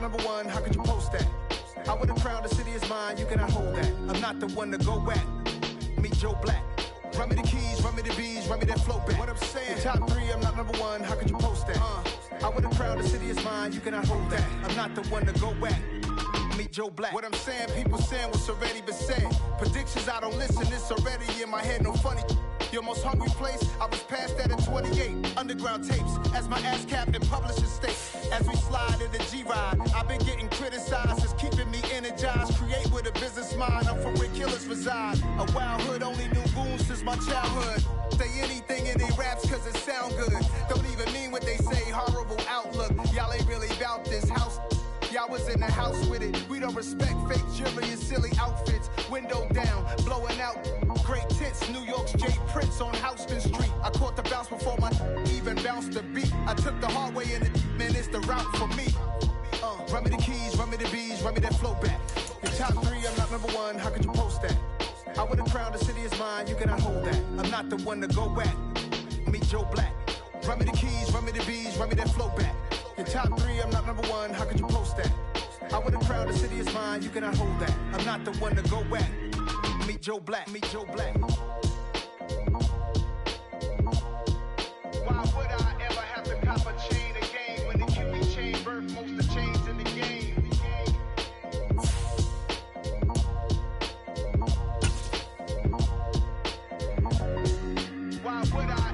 number one, how could you post that? I would have crowned the city is mine, you cannot hold that. I'm not the one to go at. Meet Joe Black. Run me the keys, run me the bees, run me that flow back. What I'm saying, top three, I'm not number one, how could you post that? I would have crowned the city is mine, you cannot hold that. I'm not the one to go at. Meet Joe Black. What I'm saying, people saying what's already been said. Predictions, I don't listen, it's already in my head, no funny. Your most hungry place, I was past that at 28. Underground tapes, as my ass cap in publishing state. As we slide in the G-Ride, I've been getting criticized, it's keeping me energized. Create with a business mind, I'm from where killers reside. A wild hood, only knew goons since my childhood. Say anything in they raps cause it sound good. Don't even mean what they say, horrible outlook. Y'all ain't really about this house. Y'all was in the house with it. We don't respect fake jewelry and silly outfits. Window down, blowing out. Great tits, New York's J. Prince on Houston Street. I caught the bounce before my even bounced the beat. I took the hard way in it, man, it's the route for me. Run me the keys, run me the bees, run me that flow back. Your top three, I'm not number one, how could you post that? I would have crowned the city is mine, you cannot hold that. I'm not the one to go at. Meet Joe Black. Run me the keys, run me the bees, run me that flow back. Your top three, I'm not number one, how could you post that? I would have crowned the city is mine, you cannot hold that. I'm not the one to go at. Meet Joe Black, meet Joe Black. Why would I ever have to cop a chain again when the QB chain birthed most of the chains in the game? Why would I?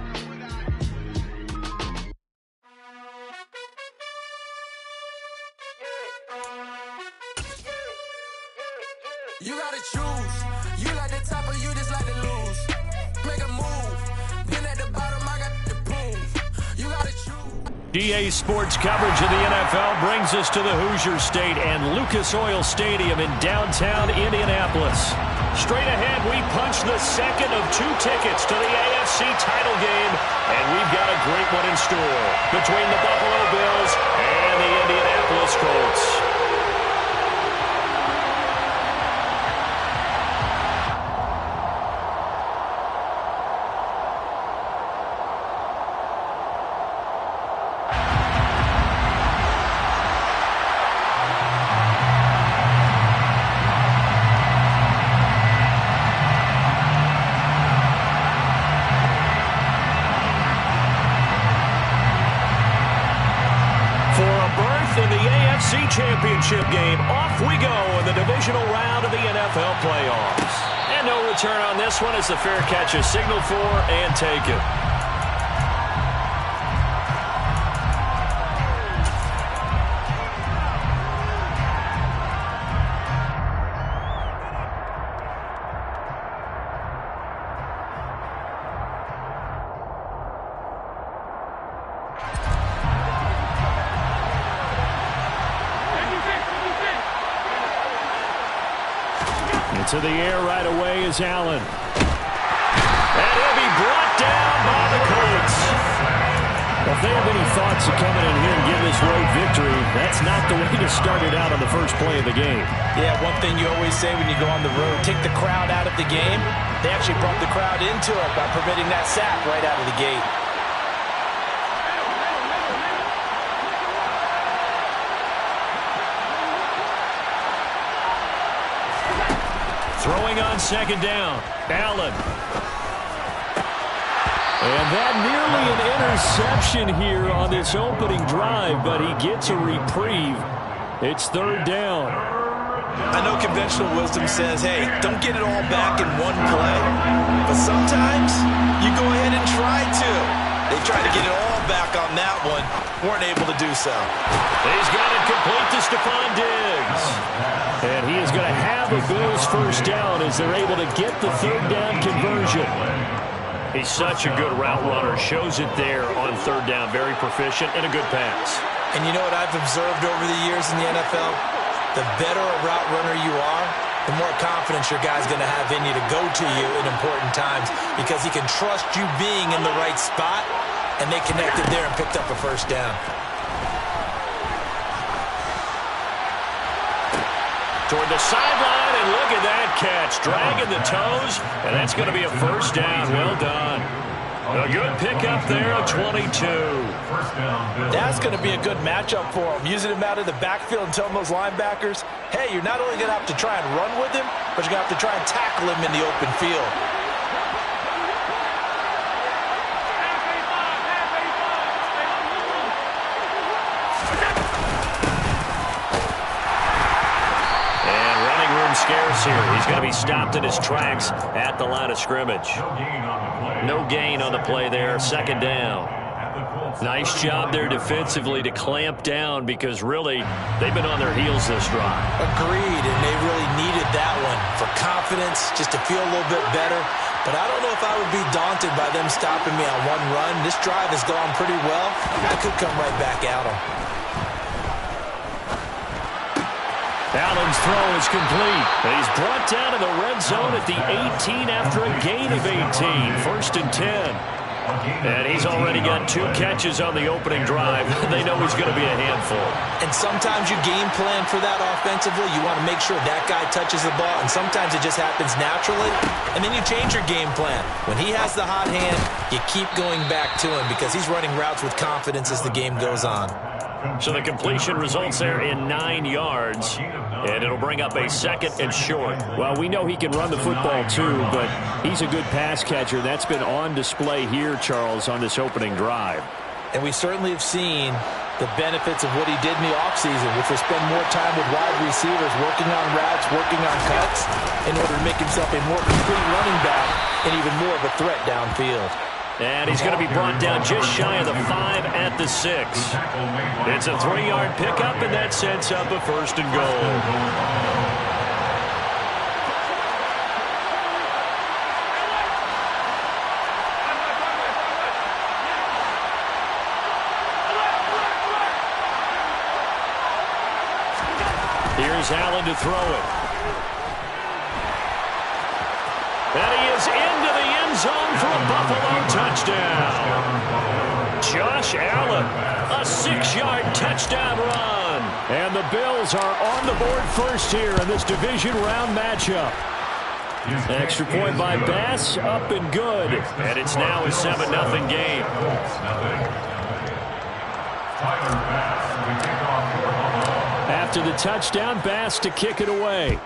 You gotta choose. You like the top or you just like to lose. Make a move. Been at the bottom, I got the proof. You gotta choose. DA Sports coverage of the NFL brings us to the Hoosier State and Lucas Oil Stadium in downtown Indianapolis. Straight ahead, we punch the second of two tickets to the AFC title game, and we've got a great one in store between the Buffalo Bills and the Indianapolis Colts. Championship game. Off we go in the divisional round of the NFL playoffs. And no return on this one as the fair catch is signaled for and taken. To the air right away is Allen. And he'll be brought down by the Colts. Well, if they have any thoughts of coming in here and getting this road victory, that's not the way to start it out on the first play of the game. Yeah, one thing you always say when you go on the road, take the crowd out of the game. They actually brought the crowd into it by permitting that sack right out of the gate. Throwing on second down, Allen. And that nearly an interception here on this opening drive, but he gets a reprieve. It's third down. I know conventional wisdom says, hey, don't get it all back in one play. But sometimes you go ahead and try to. They tried to get it all back on that one. Weren't able to do so. He's got it complete to Stephon Diggs. And he is going to have a Bills first down as they're able to get the third down conversion. He's such a good route runner. Shows it there on third down. Very proficient and a good pass. And you know what I've observed over the years in the NFL? The better a route runner you are, the more confidence your guy's going to have in you to go to you in important times because he can trust you being in the right spot, and they connected there and picked up a first down. Toward the sideline, and look at that catch. Dragging the toes, and that's going to be a first down. Well done. A good pickup there, a 22. That's going to be a good matchup for him. Using him out of the backfield and telling those linebackers, hey, you're not only going to have to try and run with him, but you're going to have to try and tackle him in the open field. Scarce here. He's going to be stopped in his tracks at the line of scrimmage. No gain on the play there. Second down. Nice job there defensively to clamp down because really they've been on their heels this drive. Agreed, and they really needed that one for confidence, just to feel a little bit better. But I don't know if I would be daunted by them stopping me on one run. This drive has gone pretty well. I could come right back at them. Allen's throw is complete. He's brought down in the red zone at the 18 after a gain of 18. First and 10. And he's already got 2 catches on the opening drive. They know he's going to be a handful. And sometimes you game plan for that offensively. You want to make sure that guy touches the ball, and sometimes it just happens naturally. And then you change your game plan. When he has the hot hand, you keep going back to him because he's running routes with confidence as the game goes on. So the completion results there in 9 yards, and it'll bring up a second and short. Well, we know he can run the football too, but he's a good pass catcher. That's been on display here, Charles, on this opening drive. And we certainly have seen the benefits of what he did in the offseason, which was spend more time with wide receivers, working on routes, working on cuts, in order to make himself a more complete running back and even more of a threat downfield. And he's going to be brought down just shy of the 5 at the 6. It's a 3-yard pickup, and that sets up a first and goal. Here's Allen to throw it. And he is into the end zone for a Buffalo touchdown. Josh Allen, a 6-yard touchdown run. And the Bills are on the board first here in this division round matchup. Extra point by Bass, up and good. And it's now a 7-0 game. After the touchdown, Bass to kick it away.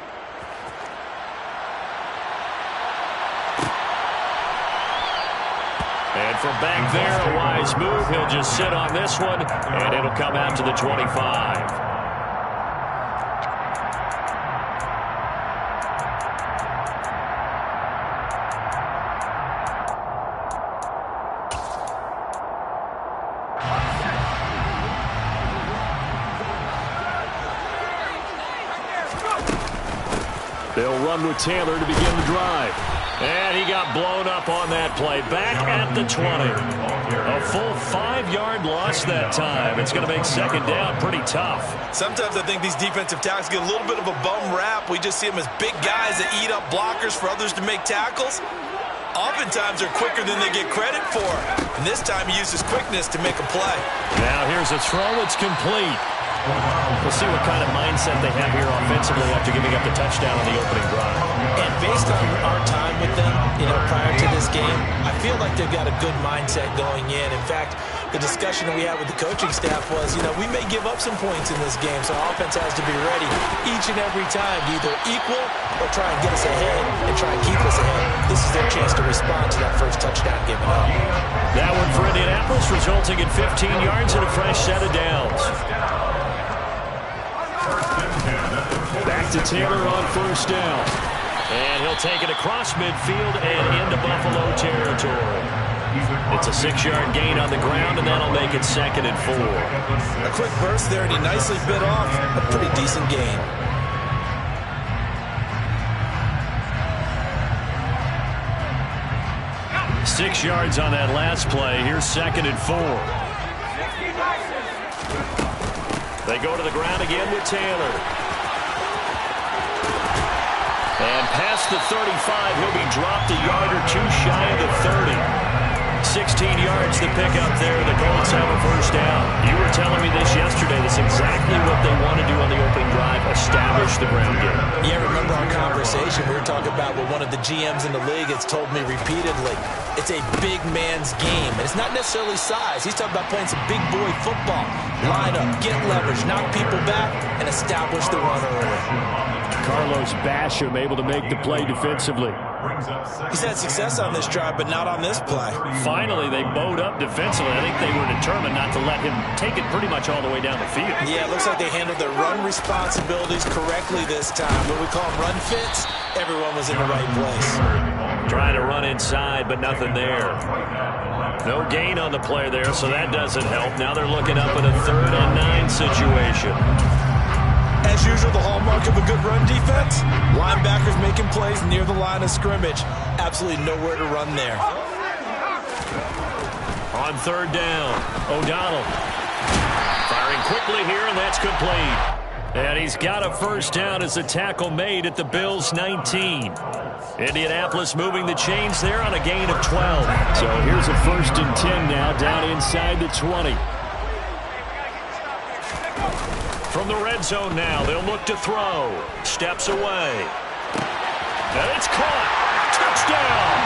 And from back there, a wise move. He'll just sit on this one, and it'll come out to the 25. They'll run with Taylor to begin the drive. And he got blown up on that play. Back at the 20. A full 5-yard loss that time. It's going to make second down pretty tough. Sometimes I think these defensive tackles get a little bit of a bum rap. We just see them as big guys that eat up blockers for others to make tackles. Oftentimes they're quicker than they get credit for. And this time he uses quickness to make a play. Now here's a throw. It's complete. We'll see what kind of mindset they have here offensively after giving up the touchdown on the opening drive. And based on our time with them, prior to this game, I feel like they've got a good mindset going in. In fact, the discussion that we had with the coaching staff was, we may give up some points in this game, so our offense has to be ready each and every time to either equal or try and get us ahead and try and keep us ahead. This is their chance to respond to that first touchdown given up. That one for Indianapolis, resulting in 15 yards and a fresh set of downs. Back to Taylor on first down. And he'll take it across midfield and into Buffalo territory. It's a 6-yard gain on the ground, and that'll make it second and 4. A quick burst there, and he nicely bit off a pretty decent gain. Six yards on that last play. Here's second and 4. They go to the ground again with Taylor. And past the 35, he'll be dropped a yard or two shy of the 30. 16 yards to pick up there. The Colts have a first down. You were telling me this yesterday. That's exactly what they want to do on the opening drive, establish the ground game. Yeah, remember our conversation. We were talk about what one of the GMs in the league has told me repeatedly. It's a big man's game, and it's not necessarily size. He's talking about playing some big boy football. Line up, get leverage, knock people back, and establish the run early. Carlos Basham able to make the play defensively. He's had success on this drive, but not on this play. Finally, they bowed up defensively. I think they were determined not to let him take it pretty much all the way down the field. Yeah, it looks like they handled their run responsibilities correctly this time. What we call them run fits, everyone was in the right place. Trying to run inside, but nothing there. No gain on the play there, so that doesn't help. Now they're looking up in a 3rd and 9 situation. As usual, the hallmark of a good run defense, linebackers making plays near the line of scrimmage. Absolutely nowhere to run there. On 3rd down, O'Donnell firing quickly here, and that's complete. And he's got a 1st down as a tackle made at the Bills' 19. Indianapolis moving the chains there on a gain of 12. So here's a 1st and 10 now, down inside the 20. From the red zone now, they'll look to throw. Steps away. And it's caught. Touchdown.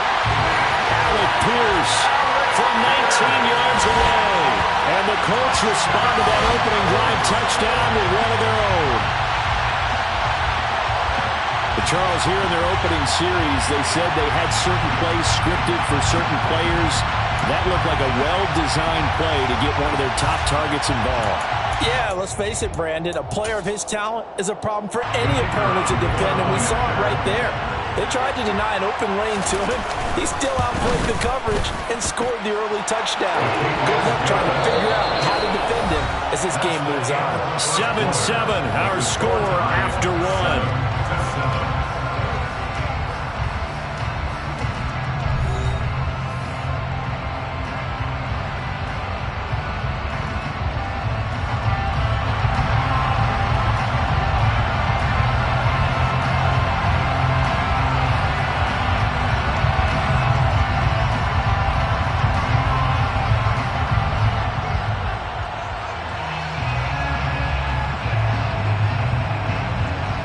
Alec Pierce From 19 yards away. And the Colts respond to that opening drive touchdown with one of their own. But Charles, here in their opening series, they said they had certain plays scripted for certain players. That looked like a well-designed play to get one of their top targets involved. Yeah, let's face it, Brandon. A player of his talent is a problem for any opponent to defend, and we saw it right there. They tried to deny an open lane to him. He still outplayed the coverage and scored the early touchdown. Good luck trying to figure out how to defend him as this game moves on. 7-7, our score after 1.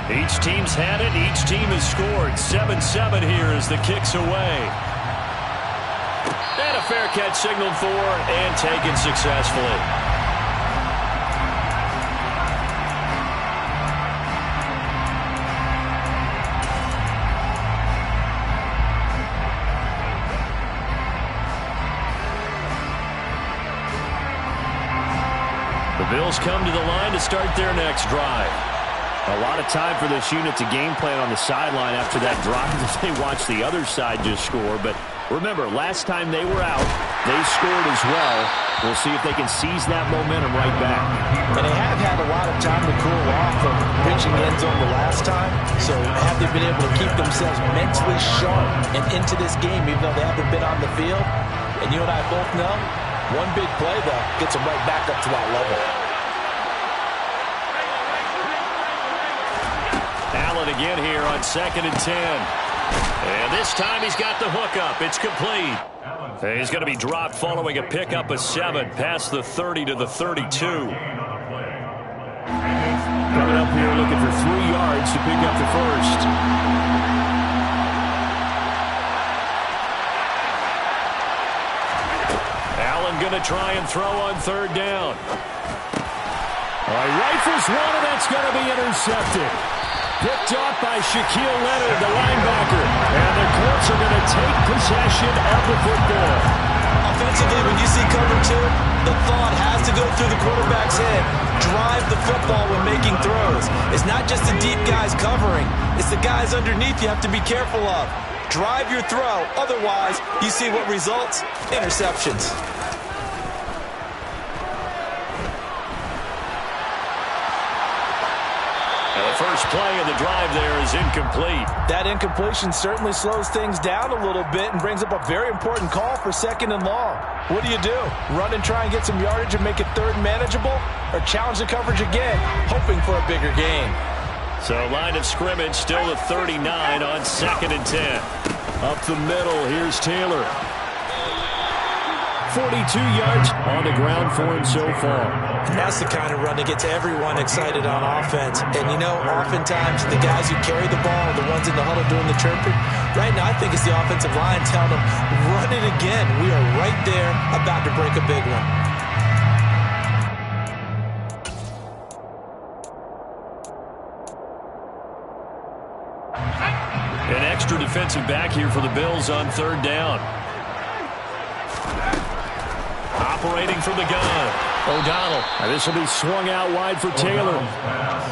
Each team's had it. Each team has scored. 7-7 here as the kick's away. And a fair catch signaled for and taken successfully. The Bills come to the line to start their next drive. A lot of time for this unit to game plan on the sideline after that drive as they watch the other side just score. But remember, last time they were out, they scored as well. We'll see if they can seize that momentum right back. And they have had a lot of time to cool off from reaching the end zone the last time. So have they been able to keep themselves mentally sharp and into this game even though they haven't been on the field? And you and I both know, one big play, though, gets them right back up to that level. Allen again here on 2nd and 10. And this time he's got the hookup. It's complete. He's going to be dropped following a pickup of 7 past the 30 to the 32. Coming up here looking for 3 yards to pick up the 1st. Allen going to try and throw on 3rd down. All right, rifles one, and that's going to be intercepted. Picked off by Shaquille Leonard, the linebacker. And the Colts are going to take possession of the football. Offensively, when you see cover 2, the thought has to go through the quarterback's head. Drive the football when making throws. It's not just the deep guys covering. It's the guys underneath you have to be careful of. Drive your throw. Otherwise, you see what results? Interceptions. First play of the drive there is incomplete. That incompletion certainly slows things down a little bit and brings up a very important call for 2nd and long. What do? Run and try and get some yardage and make it 3rd manageable? Or challenge the coverage again, hoping for a bigger gain? So line of scrimmage still at 39 on 2nd and 10. Up the middle, here's Taylor. 42 yards on the ground for him so far. And that's the kind of run that gets everyone excited on offense. And, you know, oftentimes the guys who carry the ball are the ones in the huddle doing the chirping. Right now, I think it's the offensive line telling them, run it again. We are right there about to break a big one. An extra defensive back here for the Bills on third down. Operating from the gun, O'Donnell. This will be swung out wide for Taylor.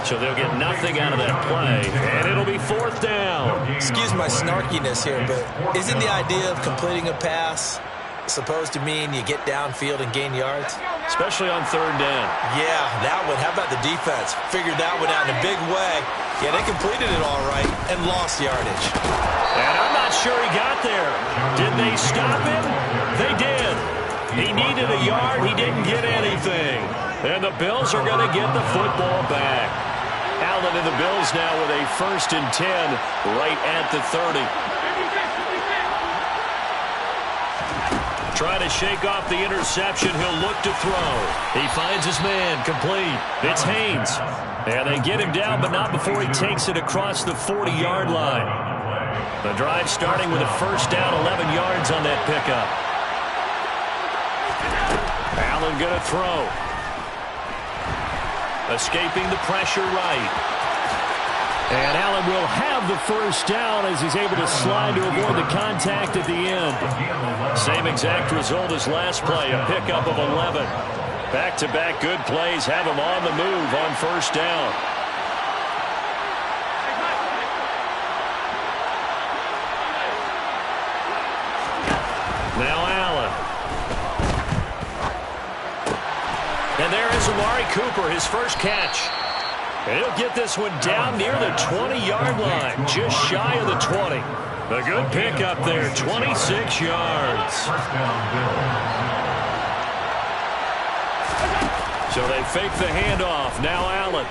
So they'll get nothing out of that play, and it'll be fourth down. Excuse my snarkiness here, but isn't the idea of completing a pass supposed to mean you get downfield and gain yards? Especially on third down. Yeah, that one. How about the defense? Figured that one out in a big way. Yeah, they completed it all right and lost yardage. And I'm not sure he got there. Did they stop him? They did. He needed a yard. He didn't get anything. And the Bills are going to get the football back. Allen and the Bills now with a 1st and 10 right at the 30. Trying to shake off the interception. He'll look to throw. He finds his man. Complete. It's Haynes. And they get him down, but not before he takes it across the 40-yard line. The drive starting with a 1st down, 11 yards on that pickup. Allen going to throw. Escaping the pressure right. And Allen will have the 1st down as he's able to slide to avoid the contact at the end. Same exact result as last play, a pickup of 11. Back-to-back good plays have him on the move on 1st down. Now Allen. And there is Amari Cooper, his first catch. And he'll get this one down near the 20-yard line, just shy of the 20. A good pickup there, 26 yards. So they fake the handoff. Now Allen.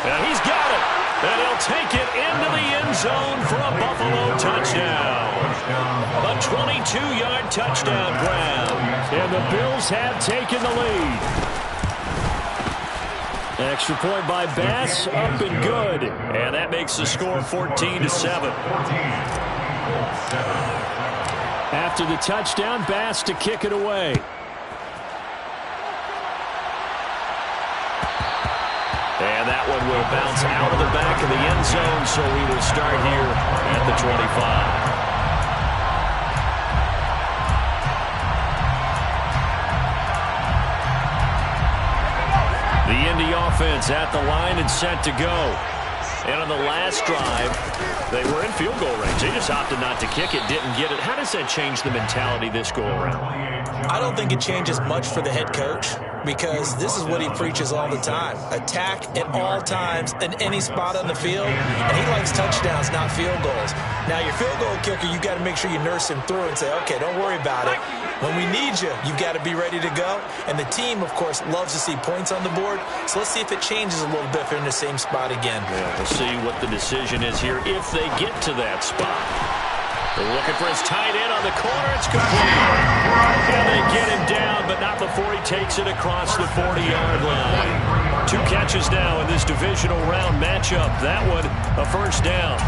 And he's got it. And he'll take it into the end zone for a Buffalo touchdown. A 22-yard touchdown grab. And the Bills have taken the lead. Extra point by Bass, up and good. And that makes the score 14-7. After the touchdown, Bass to kick it away. And that one will bounce out of the back of the end zone, so we will start here at the 25. The Indy offense at the line and set to go. And on the last drive, they were in field goal range. They just opted not to kick it, didn't get it. How does that change the mentality this go-around? I don't think it changes much for the head coach because this is what he preaches all the time. Attack at all times in any spot on the field, and he likes touchdowns, not field goals. Now, your field goal kicker, you got to make sure you nurse him through and say, okay, don't worry about it. When we need you, you've got to be ready to go. And the team, of course, loves to see points on the board. So let's see if it changes a little bit if they're in the same spot again. Yeah, we'll see what the decision is here if they get to that spot. They're looking for his tight end on the corner. It's complete. And they get him down, but not before he takes it across the 40-yard line. 2 catches now in this divisional round matchup. That one, a 1st down.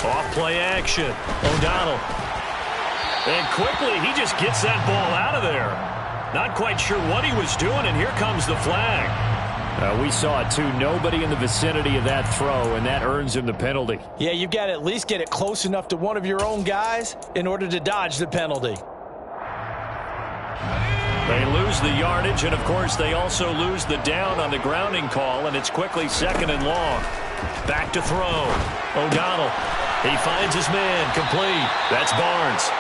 Off-play action. O'Donnell. And quickly, he just gets that ball out of there. Not quite sure what he was doing, and here comes the flag. We saw it, too. Nobody in the vicinity of that throw, and that earns him the penalty. Yeah, you've got to at least get it close enough to one of your own guys in order to dodge the penalty. They lose the yardage, and, of course, they also lose the down on the grounding call, and it's quickly 2nd and long. Back to throw. O'Donnell. He finds his man. Complete. That's Barnes.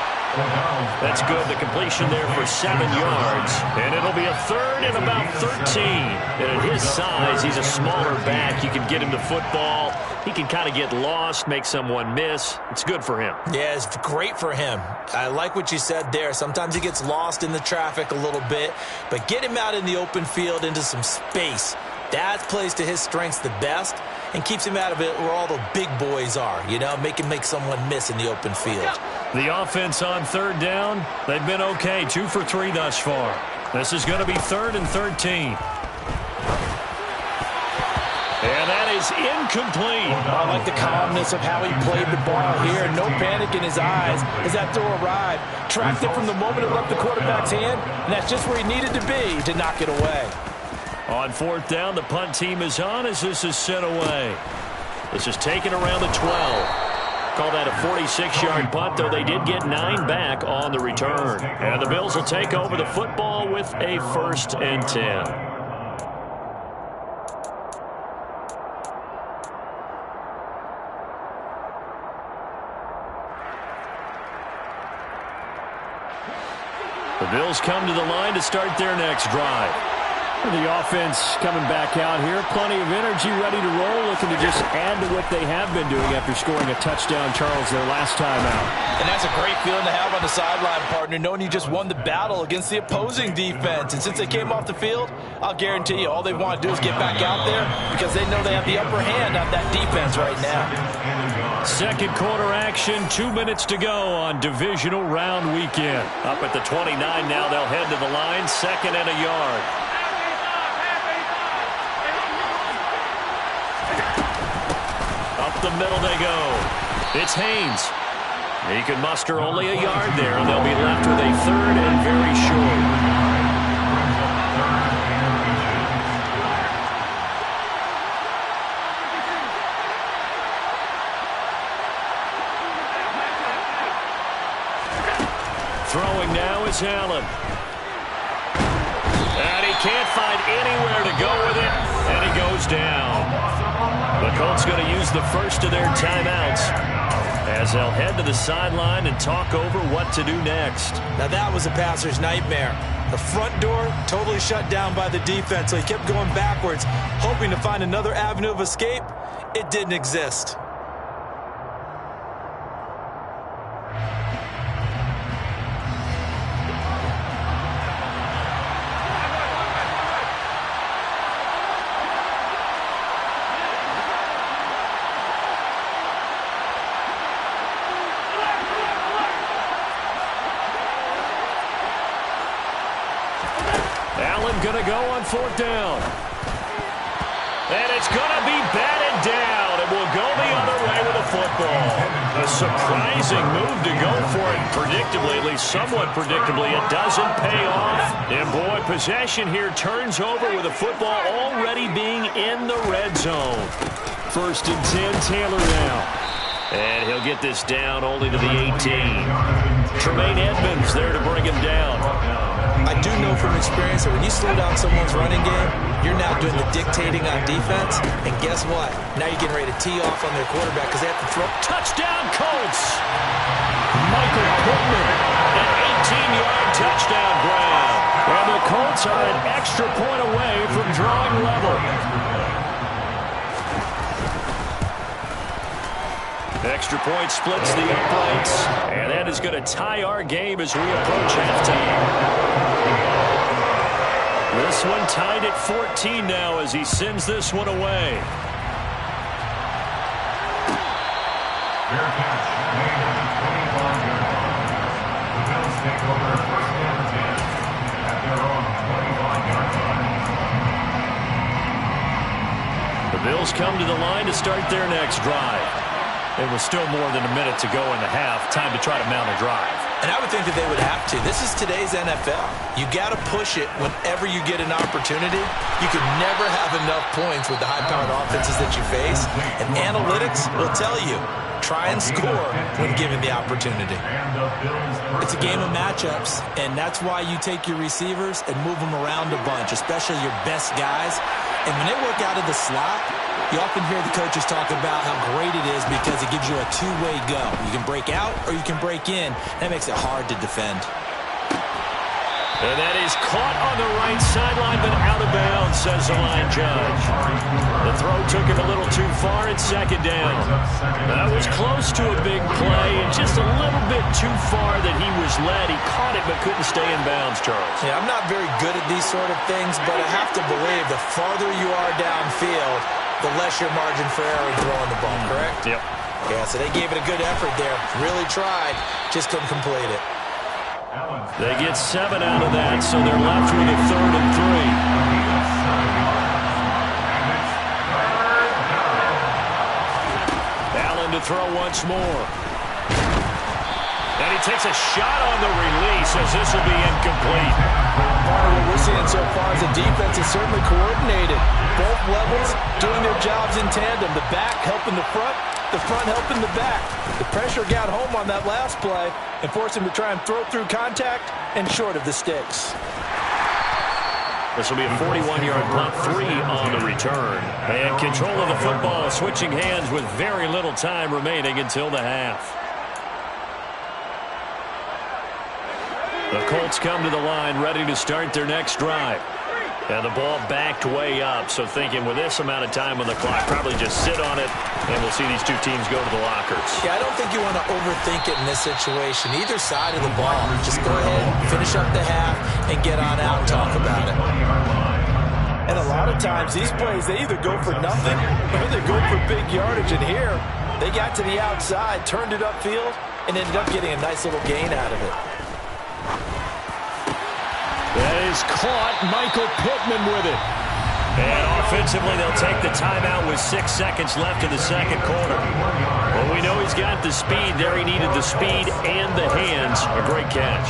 That's good. The completion there for 7 yards. And it'll be a third and about 13. And at his size, he's a smaller back. You can get him the football. He can kind of get lost, make someone miss. It's good for him. Yeah, it's great for him. I like what you said there. Sometimes he gets lost in the traffic a little bit. But get him out in the open field into some space. That plays to his strengths the best and keeps him out of it where all the big boys are. You know, make him make someone miss in the open field. The offense on third down, they've been okay. 2 for 3 thus far. This is going to be 3rd and 13. And that is incomplete. I like the calmness of how he played the ball here. No panic in his eyes as that throw arrived. Tracked it from the moment it left the quarterback's hand, and that's just where he needed to be to knock it away. On 4th down, the punt team is on as this is sent away. This is taken around the 12. Call that a 46-yard punt, though they did get 9 back on the return. And the Bills will take over the football with a 1st and 10. The Bills come to the line to start their next drive. The offense coming back out here. Plenty of energy, ready to roll, looking to just add to what they have been doing after scoring a touchdown, Charles, their last time out. And that's a great feeling to have on the sideline, partner, knowing you just won the battle against the opposing defense. And since they came off the field, I'll guarantee you all they want to do is get back out there because they know they have the upper hand on that defense right now. Second quarter action, 2 minutes to go on divisional round weekend. Up at the 29 now, they'll head to the line, 2nd and a yard. Up the middle they go. It's Haynes. He can muster only a yard there, and they'll be left with a 3rd and very short. Throwing now is Allen. And he can't find anywhere to go with it, and he goes down. The Colts going to use the first of their timeouts as they'll head to the sideline and talk over what to do next. Now that was a passer's nightmare. The front door totally shut down by the defense, so he kept going backwards, hoping to find another avenue of escape. It didn't exist. Going to go on 4th down. And it's going to be batted down. It will go the other way with the football. A surprising move to go for it predictably, at least somewhat predictably. It doesn't pay off. And boy, possession here turns over with the football already being in the red zone. 1st and 10, Taylor now. And he'll get this down only to the 18. Tremaine Edmonds there to bring him down. I do know from experience that when you slow down someone's running game, you're now doing the dictating on defense. And guess what? Now you're getting ready to tee off on their quarterback because they have to throw. Touchdown, Colts! Michael Pittman, an 18-yard touchdown grab. And the Colts are an extra point away from drawing level. Extra point splits the uprights, and that is going to tie our game as we approach halftime. This one tied at 14 now as he sends this one away. The Bills come to the line to start their next drive. It was still more than a minute to go in the half. Time to try to mount a drive. And I would think that they would have to. This is today's NFL. You got to push it whenever you get an opportunity. You can never have enough points with the high-powered offenses that you face. And analytics will tell you, try and score when given the opportunity. It's a game of matchups, and that's why you take your receivers and move them around a bunch, especially your best guys. And when they work out of the slot, You often hear the coaches talk about how great it is because it gives you a two-way go. You can break out or you can break in. That makes it hard to defend. And that is caught on the right sideline, but out of bounds, says the line judge. The throw took him a little too far at second down. That was close to a big play and just a little bit too far that he was led. He caught it but couldn't stay in bounds, Charles. Yeah, I'm not very good at these sort of things, but I have to believe the farther you are downfield, the less your margin for error in throwing the ball, correct? Yep. Yeah, so they gave it a good effort there. Really tried, just couldn't complete it. They get 7 out of that, so they're left with a 3rd and 3. Allen to throw once more. And he takes a shot on the release as this will be incomplete. What we're seeing so far is the defense is certainly coordinated. Both levels doing their jobs in tandem. The back helping the front helping the back. The pressure got home on that last play and forced him to try and throw through contact and short of the sticks. This will be a 41-yard punt, 3 on the return. And control of the football, switching hands with very little time remaining until the half. The Colts come to the line, ready to start their next drive. And the ball backed way up, so thinking with this amount of time on the clock, probably just sit on it, and we'll see these two teams go to the lockers. Yeah, I don't think you want to overthink it in this situation. Either side of the ball, just go ahead, finish up the half, and get on out and talk about it. And a lot of times, these plays, they either go for nothing or they go for big yardage. And here, they got to the outside, turned it upfield, and ended up getting a nice little gain out of it. That is caught. Michael Pittman with it. And offensively, they'll take the timeout with 6 seconds left in the second quarter. Well, we know he's got the speed there. He needed the speed and the hands. A great catch.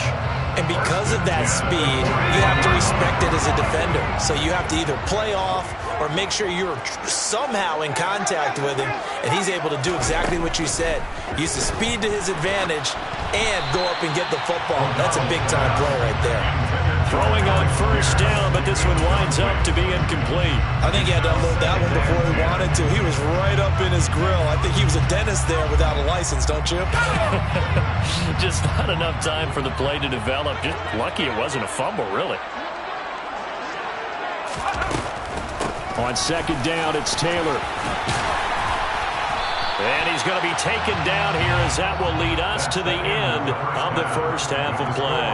And because of that speed, you have to respect it as a defender. So you have to either play off or make sure you're somehow in contact with him, and he's able to do exactly what you said. Use the speed to his advantage and go up and get the football. That's a big-time play right there. Throwing on first down, but this one winds up to be incomplete. I think he had to unload that one before he wanted to. He was right up in his grill. I think he was a dentist there without a license, don't you? Just not enough time for the play to develop. Just lucky it wasn't a fumble, really. On second down, it's Taylor. And he's going to be taken down here as that will lead us to the end of the first half of play.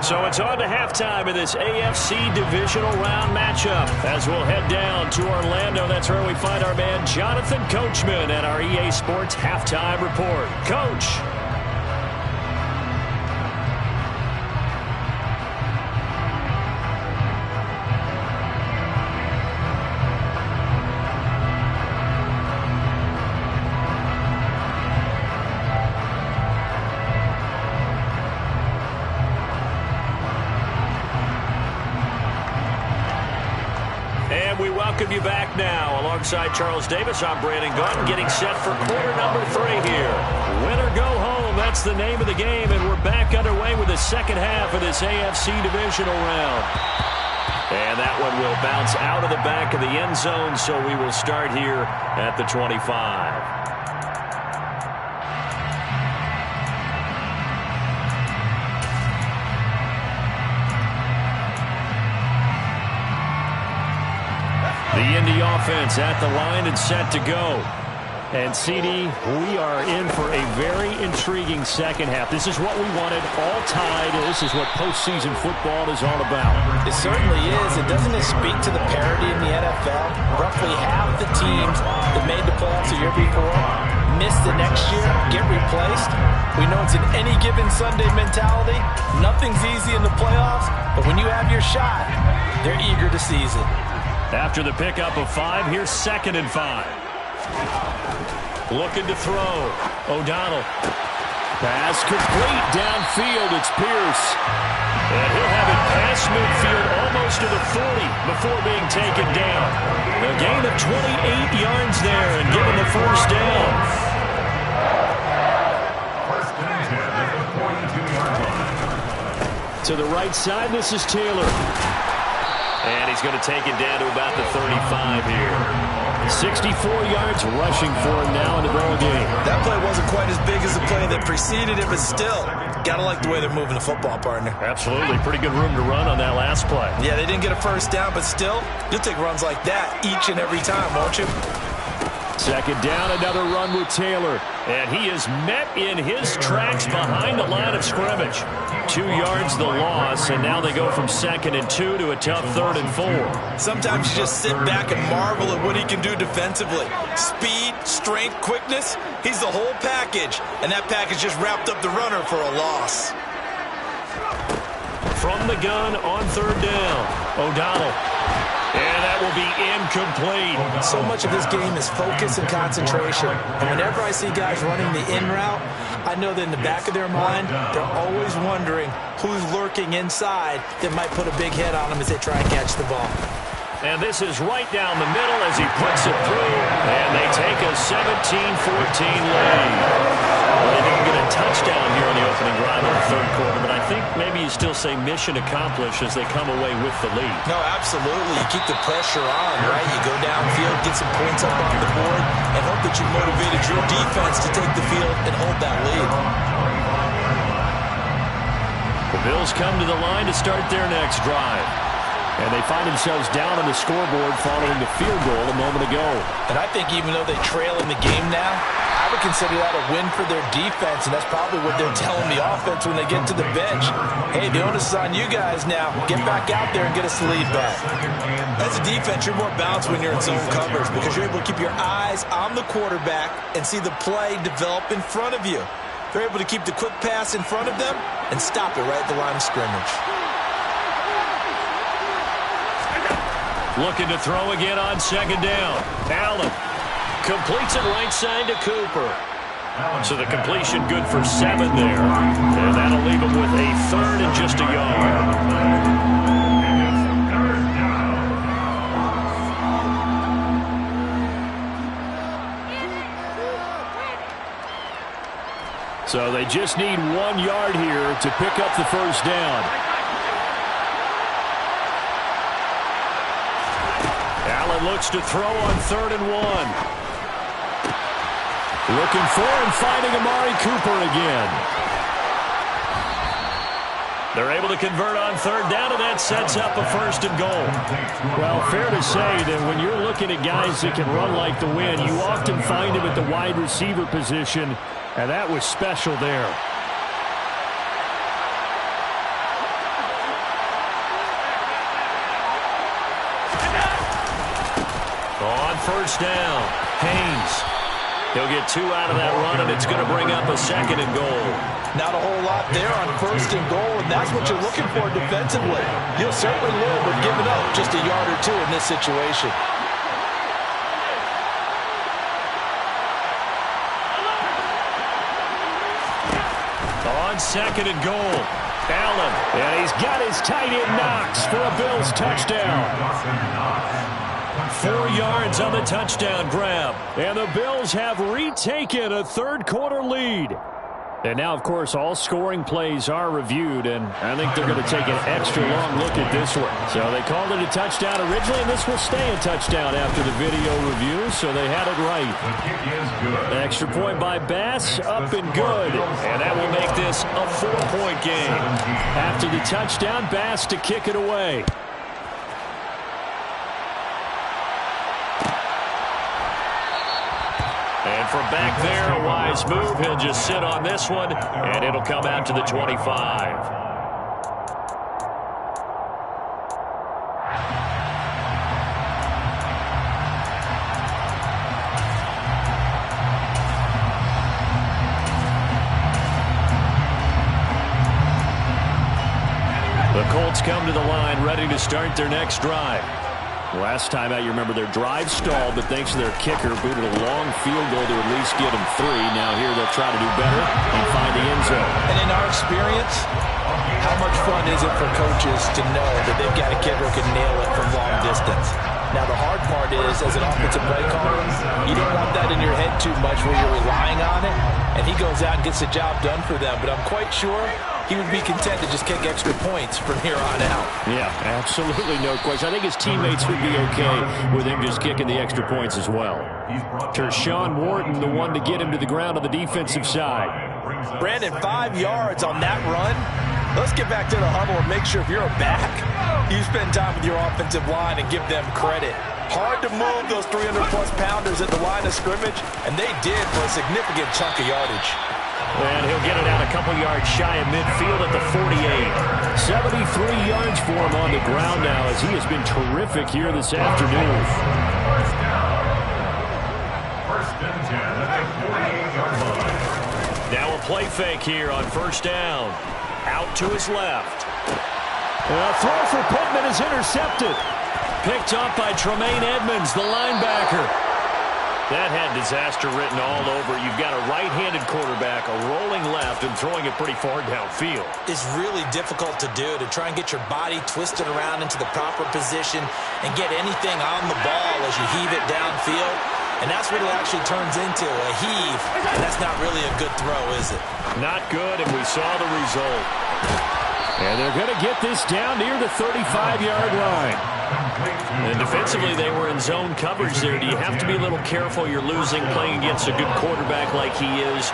So it's on to halftime in this AFC divisional round matchup as we'll head down to Orlando. That's where we find our man Jonathan Coachman at our EA Sports Halftime Report. Coach. Welcome you back now. Alongside Charles Davis, I'm Brandon Gaudin, getting set for quarter number 3 here. Win or go home, that's the name of the game, and we're back underway with the second half of this AFC divisional round. And that one will bounce out of the back of the end zone, so we will start here at the 25. The Indy offense at the line and set to go. And, CD, we are in for a very intriguing second half. This is what we wanted, all tied. This is what postseason football is all about. It certainly is. And doesn't it speak to the parity in the NFL? Roughly half the teams that made the playoffs the year before miss the next year, get replaced. We know it's an any given Sunday mentality. Nothing's easy in the playoffs, but when you have your shot, they're eager to seize it. After the pickup of 5, here's 2nd and 5. Looking to throw. O'Donnell. Pass complete downfield. It's Pierce. And he'll have it past midfield almost to the 40 before being taken down. A gain of 28 yards there and given the first down. To the right side, this is Taylor. And he's going to take it down to about the 35 here. 64 yards rushing for him now in the ball game. That play wasn't quite as big as the play that preceded it, but still, gotta like the way they're moving the football, partner. Absolutely. Pretty good room to run on that last play. Yeah, they didn't get a first down, but still, you'll take runs like that each and every time, won't you? Second down, another run with Taylor. And he is met in his tracks behind the line of scrimmage. 2 yards the loss, and now they go from 2nd and 2 to a tough 3rd and 4. Sometimes you just sit back and marvel at what he can do defensively. Speed, strength, quickness, he's the whole package. And that package just wrapped up the runner for a loss. From the gun on 3rd down, O'Donnell. And that will be incomplete. So much of this game is focus and concentration. And whenever I see guys running the in route, I know that in the back of their mind, they're always wondering who's lurking inside that might put a big hit on them as they try and catch the ball. And this is right down the middle as he puts it through. And they take a 17-14 lead. Well, they didn't get a touchdown here on the opening drive of the 3rd quarter, but I think maybe you still say mission accomplished as they come away with the lead. No, absolutely. You keep the pressure on, right? You go downfield, get some points up on the board, and hope that you motivated your defense to take the field and hold that lead. The Bills come to the line to start their next drive. And they find themselves down on the scoreboard following the field goal a moment ago. And I think even though they trail in the game now, I would consider that a win for their defense, and that's probably what they're telling the offense when they get to the bench. Hey, the onus is on you guys now. Get back out there and get us the lead back. As a defense, you're more balanced when you're in zone coverage because you're able to keep your eyes on the quarterback and see the play develop in front of you. They're able to keep the quick pass in front of them and stop it right at the line of scrimmage. Looking to throw again on 2nd down. Allen completes it right side to Cooper. So the completion good for 7 there. And that'll leave him with a 3rd and just a yard. So they just need 1 yard here to pick up the 1st down. Allen looks to throw on 3rd and 1. Looking for and finding Amari Cooper again. They're able to convert on 3rd down, and that sets up a 1st and goal. Well, fair to say that when you're looking at guys that can run like the wind, you often find them at the wide receiver position, and that was special there. On 1st down, Haynes. He'll get 2 out of that run, and it's going to bring up a 2nd and goal. Not a whole lot there on 1st and goal, and that's what you're looking for defensively. You'll certainly live with giving up just a yard or 2 in this situation. On 2nd and goal, Allen, and he's got his tight end Knox for a Bills touchdown. 4 yards on the touchdown grab, and the Bills have retaken a 3rd quarter lead. And now, of course, all scoring plays are reviewed, and I think they're going to take an extra long look at this one. So they called it a touchdown originally, and this will stay a touchdown after the video review, so they had it right. An extra point by Bass, up and good. And that will make this a 4-point game. After the touchdown, Bass to kick it away. And from back there, a wise move. He'll just sit on this one, and it'll come out to the 25. The Colts come to the line, ready to start their next drive. Last time out, you remember their drive stalled, but thanks to their kicker, booted a long field goal to at least get them 3. Now here they'll try to do better and find the end zone. And in our experience, how much fun is it for coaches to know that they've got a kicker who can nail it from long distance? Now, the hard part is, as an offensive play caller, you don't want that in your head too much where you're relying on it, and he goes out and gets the job done for them. But I'm quite sure he would be content to just kick extra points from here on out. Yeah, absolutely no question. I think his teammates would be okay with him just kicking the extra points as well. Tershawn Wharton, the one to get him to the ground on the defensive side. Brandon, 5 yards on that run. Let's get back to the huddle and make sure if you're a back, you spend time with your offensive line and give them credit. Hard to move those 300-plus pounders at the line of scrimmage, and they did for a significant chunk of yardage. And he'll get it out a couple yards shy of midfield at the 48. 73 yards for him on the ground now as he has been terrific here this afternoon. First and 10 at the 48-yard line. Now a play fake here on first down. Out to his left. A throw for Pittman is intercepted. Picked up by Tremaine Edmonds, the linebacker. That had disaster written all over. You've got a right-handed quarterback, a rolling left, and throwing it pretty far downfield. It's really difficult to do, to try and get your body twisted around into the proper position and get anything on the ball as you heave it downfield. And that's what it actually turns into, a heave. And that's not really a good throw, is it? Not good, and we saw the result. And they're going to get this down near the 35-yard line. And defensively, they were in zone coverage there. Do you have to be a little careful? You're losing playing against a good quarterback like he is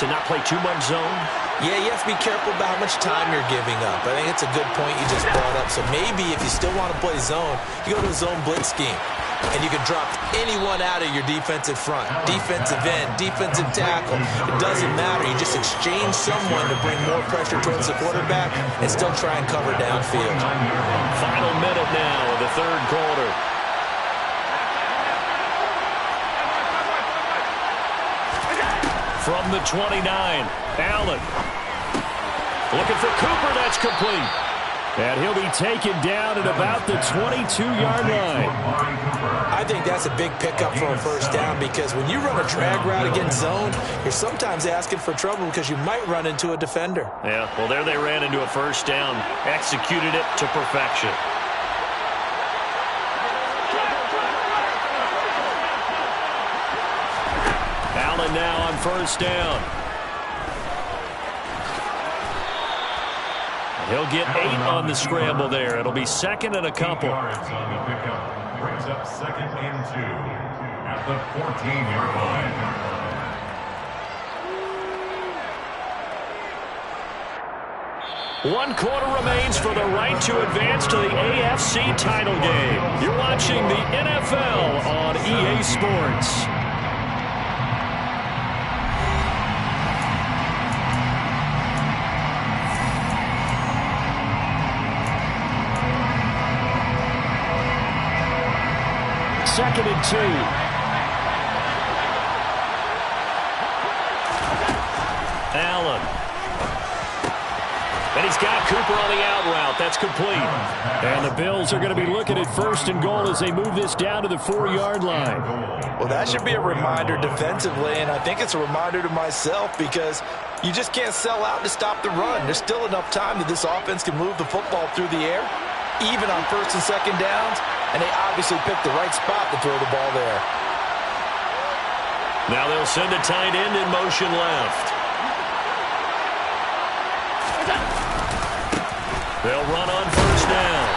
to not play too much zone? Yeah, you have to be careful about how much time you're giving up. I think it's a good point you just brought up. So maybe if you still want to play zone, you go to a zone blitz scheme. And you can drop anyone out of your defensive front. Defensive end, defensive tackle. It doesn't matter. You just exchange someone to bring more pressure towards the quarterback and still try and cover downfield. Final minute now of the third quarter. From the 29, Allen. Looking for Cooper, that's complete. And he'll be taken down at about the 22-yard line. I think that's a big pickup for a first down because when you run a drag route against zone, you're sometimes asking for trouble because you might run into a defender. Yeah, well, there they ran into a first down, executed it to perfection. Allen now on first down. He'll get 8 on the scramble there. It'll be second and a couple. Yards on the pickup brings up second and 2 at the 14-yard line. 1 quarter remains for the right to advance to the AFC title game. You're watching the NFL on EA Sports. Second and 2. Allen. And he's got Cooper on the out route. That's complete. And the Bills are going to be looking at first and goal as they move this down to the 4-yard line. Well, that should be a reminder defensively, and I think it's a reminder to myself because you just can't sell out to stop the run. There's still enough time that this offense can move the football through the air, even on first and second downs. And they obviously picked the right spot to throw the ball there. Now they'll send a tight end in motion left. They'll run on first down.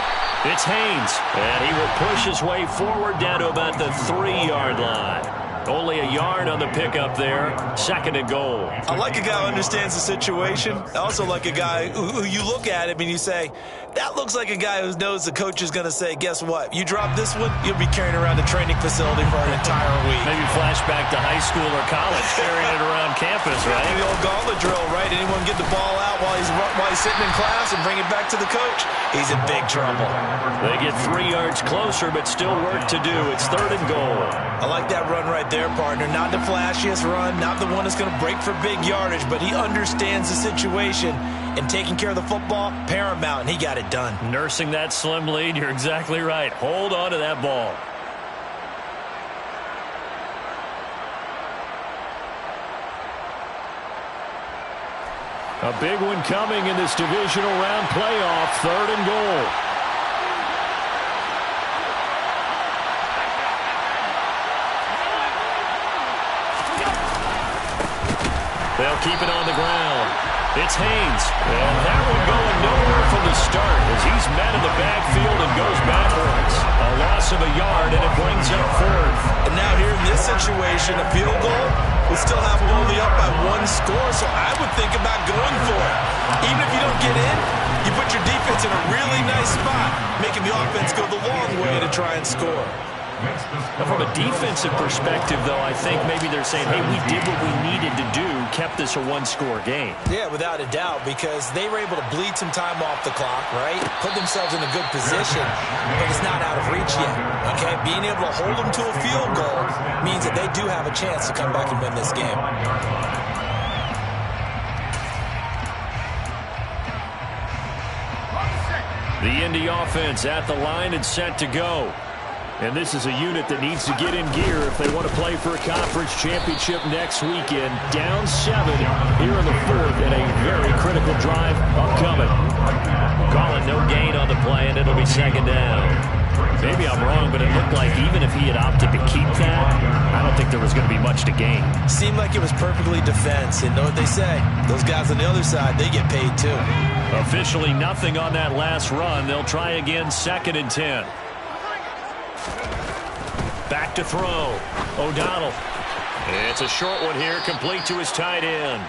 It's Haynes. And he will push his way forward down to about the 3-yard line. Only a yard on the pickup there. Second and goal. I like a guy who understands the situation. I also like a guy who you look at him and you say, that looks like a guy who knows the coach is going to say, guess what? You drop this one, you'll be carrying around the training facility for an entire week. Maybe flashback to high school or college, carrying it around campus, right? The old gauntlet drill, right? Anyone get the ball out while he's sitting in class and bring it back to the coach? He's in big trouble. They get 3 yards closer, but still work to do. It's third and goal. I like that run right there, partner. Not the flashiest run, not the one that's going to break for big yardage, but he understands the situation, and taking care of the football, paramount, and he got it done. Nursing that slim lead, you're exactly right. Hold on to that ball. A big one coming in this divisional round playoff, third and goal. They'll keep it on the ground. It's Haynes, and that one going nowhere from the start as he's met in the backfield and goes backwards. A loss of a yard, and it brings up fourth. And now here in this situation, a field goal will still have them only up by one score, so I would think about going for it. Even if you don't get in, you put your defense in a really nice spot, making the offense go the long way to try and score. Now, from a defensive perspective, though, I think maybe they're saying, hey, we did what we needed to do, kept this a one-score game. Yeah, without a doubt, because they were able to bleed some time off the clock, right? Put themselves in a good position, but it's not out of reach yet, okay? Being able to hold them to a field goal means that they do have a chance to come back and win this game. The Indy offense at the line and set to go. And this is a unit that needs to get in gear if they want to play for a conference championship next weekend. Down 7 here in the fourth, and a very critical drive upcoming. Calling no gain on the play, and it'll be second down. Maybe I'm wrong, but it looked like even if he had opted to keep that, I don't think there was going to be much to gain. Seemed like it was perfectly defense, and know what they say. Those guys on the other side, they get paid too. Officially nothing on that last run. They'll try again, 2nd and 10. Back to throw. O'Donnell. It's a short one here, complete to his tight end.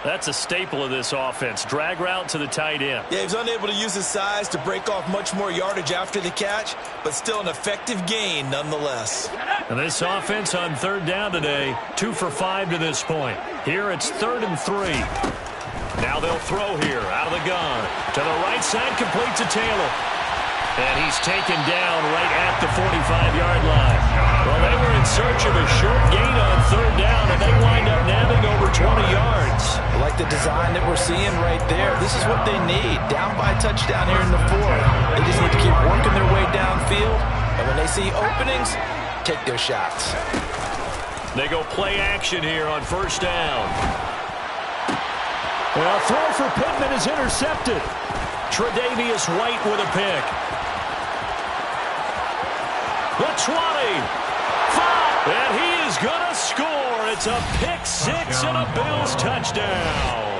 That's a staple of this offense. Drag route to the tight end. Yeah, he was unable to use his size to break off much more yardage after the catch, but still an effective gain nonetheless. And this offense on 3rd down today, 2 for 5 to this point. Here it's 3rd and 3. Now they'll throw here out of the gun. To the right side, complete to Taylor. And he's taken down right at the 45-yard line. Well, they were in search of a short gain on 3rd down, and they wind up nabbing over 20 yards. I like the design that we're seeing right there. This is what they need. Down by a touchdown here in the 4th. They just need to keep working their way downfield. And when they see openings, take their shots. They go play action here on 1st down. Well, throw for Pittman is intercepted. Tre'Davious White with a pick. The 20, 5, and he is going to score. It's a pick 6 and a Bills touchdown.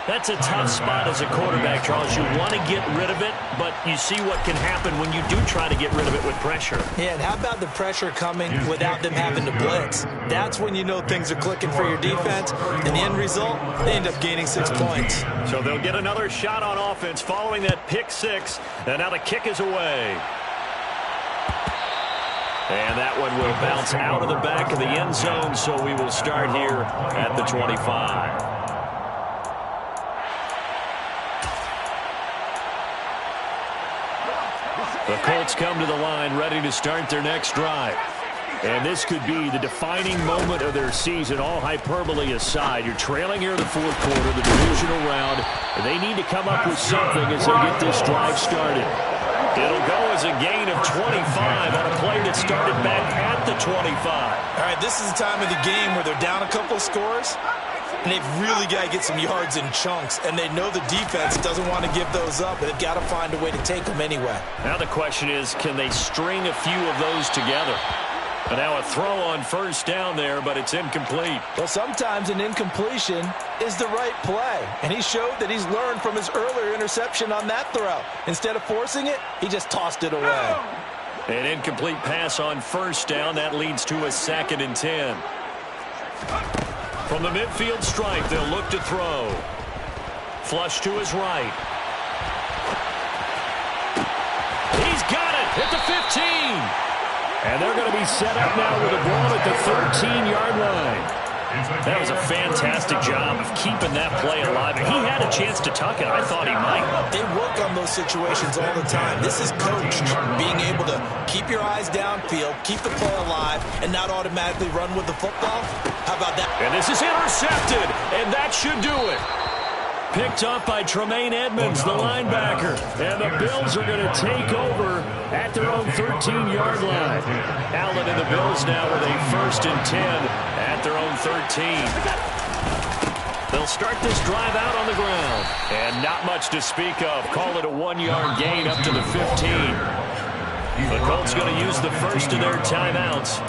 That's a tough spot as a quarterback, Charles. You want to get rid of it, but you see what can happen when you do try to get rid of it with pressure. Yeah, and how about the pressure coming without them having to blitz? That's when you know things are clicking for your defense, and the end result, they end up gaining 6 points. So they'll get another shot on offense following that pick 6, and now the kick is away. And that one will bounce out of the back of the end zone, so we will start here at the 25. The Colts come to the line ready to start their next drive. And this could be the defining moment of their season, all hyperbole aside. You're trailing here in the 4th quarter, the divisional round, and they need to come up with something as they get this drive started. It'll go as a gain of 25 on a play that started back at the 25. All right, this is the time of the game where they're down a couple of scores, and they've really got to get some yards in chunks, and they know the defense doesn't want to give those up, but they've got to find a way to take them anyway. Now the question is, can they string a few of those together? And now a throw on 1st down there, but it's incomplete. Well, sometimes an incompletion is the right play, and he showed that he's learned from his earlier interception on that throw. Instead of forcing it, he just tossed it away. An incomplete pass on 1st down. That leads to a 2nd and 10. From the midfield stripe, they'll look to throw. Flush to his right. He's got it at the 15. And they're going to be set up now with a ball at the 13-yard line. That was a fantastic job of keeping that play alive. And he had a chance to tuck it. I thought he might. They work on those situations all the time. This is coached, being able to keep your eyes downfield, keep the play alive, and not automatically run with the football. How about that? And this is intercepted, and that should do it. Picked up by Tremaine Edmonds, the linebacker. And the Bills are going to take over at their own 13-yard line. Allen and the Bills now with a 1st and 10 at their own 13. They'll start this drive out on the ground. And not much to speak of. Call it a 1-yard gain up to the 15. The Colts going to use the first of their timeouts.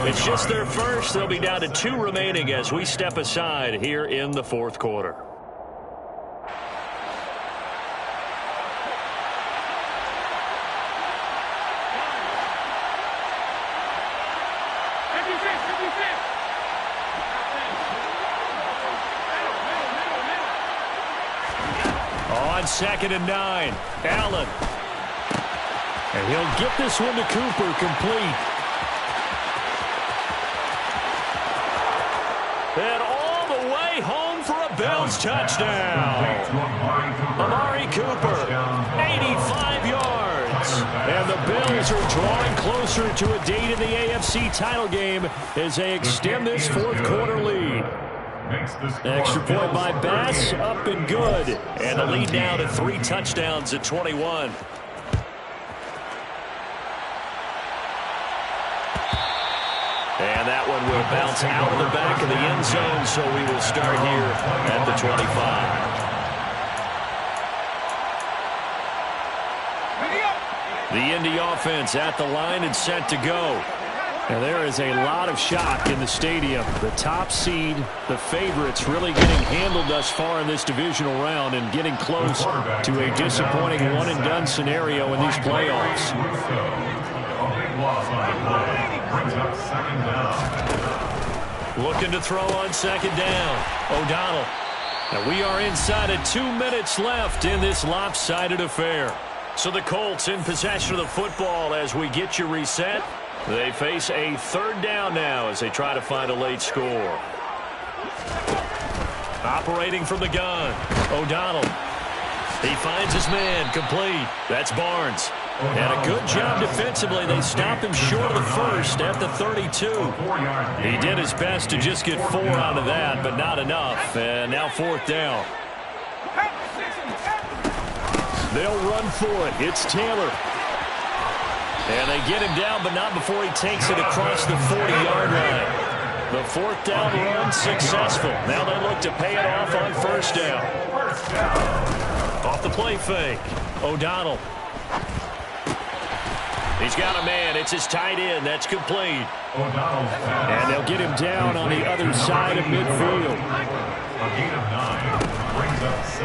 It's just their first. They'll be down to 2 remaining as we step aside here in the fourth quarter. On 2nd and 9, Allen. And he'll get this one to Cooper, complete. And all the way home for a Bills touchdown. Amari Cooper, 85 yards. And the Bills are drawing closer to a date in the AFC title game as they extend this fourth quarter lead. Extra point by Bass, up and good. And the lead now to 3 touchdowns at 21. And that one will bounce out of the back of the end zone, so we will start here at the 25. The Indy offense at the line and set to go. And there is a lot of shock in the stadium. The top seed, the favorites, really getting handled thus far in this divisional round and getting close to a disappointing one-and-done scenario in these playoffs. Looking to throw on 2nd down. O'Donnell. Now we are inside of 2 minutes left in this lopsided affair. So the Colts in possession of the football as we get you reset. They face a 3rd down now as they try to find a late score. Operating from the gun. O'Donnell. He finds his man, complete. That's Barnes. And a good job defensively. They stop him short of the first at the 32. He did his best to just get 4 out of that, but not enough. And now 4th down. They'll run for it. It's Taylor. And they get him down, but not before he takes it across the 40-yard line. The 4th down run successful. Now they look to pay it off on 1st down. Off the play fake. O'Donnell. He's got a man. It's his tight end. That's complete. And they'll get him down on the other side of midfield.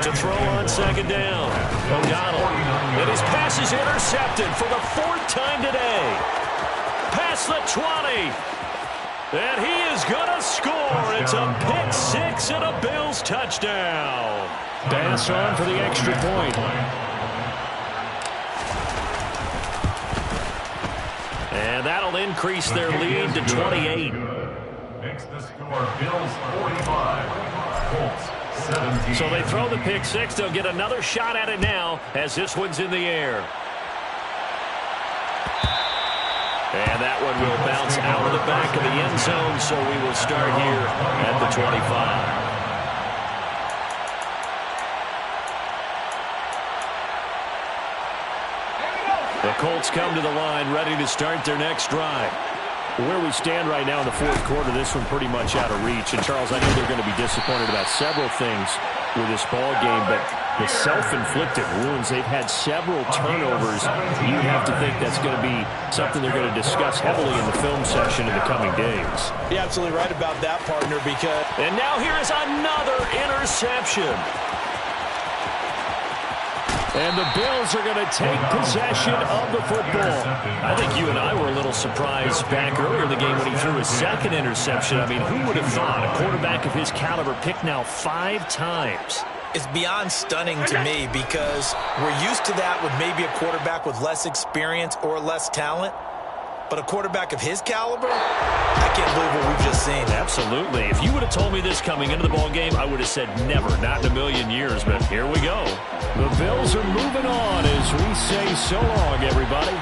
To throw on 2nd down. O'Donnell. And his pass is intercepted for the 4th time today. Past the 20. And he is going to score. It's a pick 6 and a Bills touchdown. Bass on for the extra point. And that'll increase their lead to 28. Makes the score Bills 45, Colts 17. So they throw the pick 6. They'll get another shot at it now as this one's in the air. And that one will bounce out of the back of the end zone, so we will start here at the 25. The Colts come to the line ready to start their next drive. Where we stand right now in the fourth quarter, this one pretty much out of reach. And, Charles, I know they're going to be disappointed about several things with this ball game, but the self-inflicted wounds, they've had several turnovers. You have to think that's going to be something they're going to discuss heavily in the film session in the coming days. You're absolutely right about that, partner, because... And now here is another interception. And the Bills are going to take possession of the football. I think you and I were a little surprised back earlier in the game when he threw his 2nd interception. I mean, who would have thought a quarterback of his caliber picked now 5 times? It's beyond stunning to me because we're used to that with maybe a quarterback with less experience or less talent. But a quarterback of his caliber, I can't believe what we've just seen. Absolutely. If you would have told me this coming into the ball game, I would have said never, not in a million years. But here we go. The Bills are moving on as we say so long, everybody.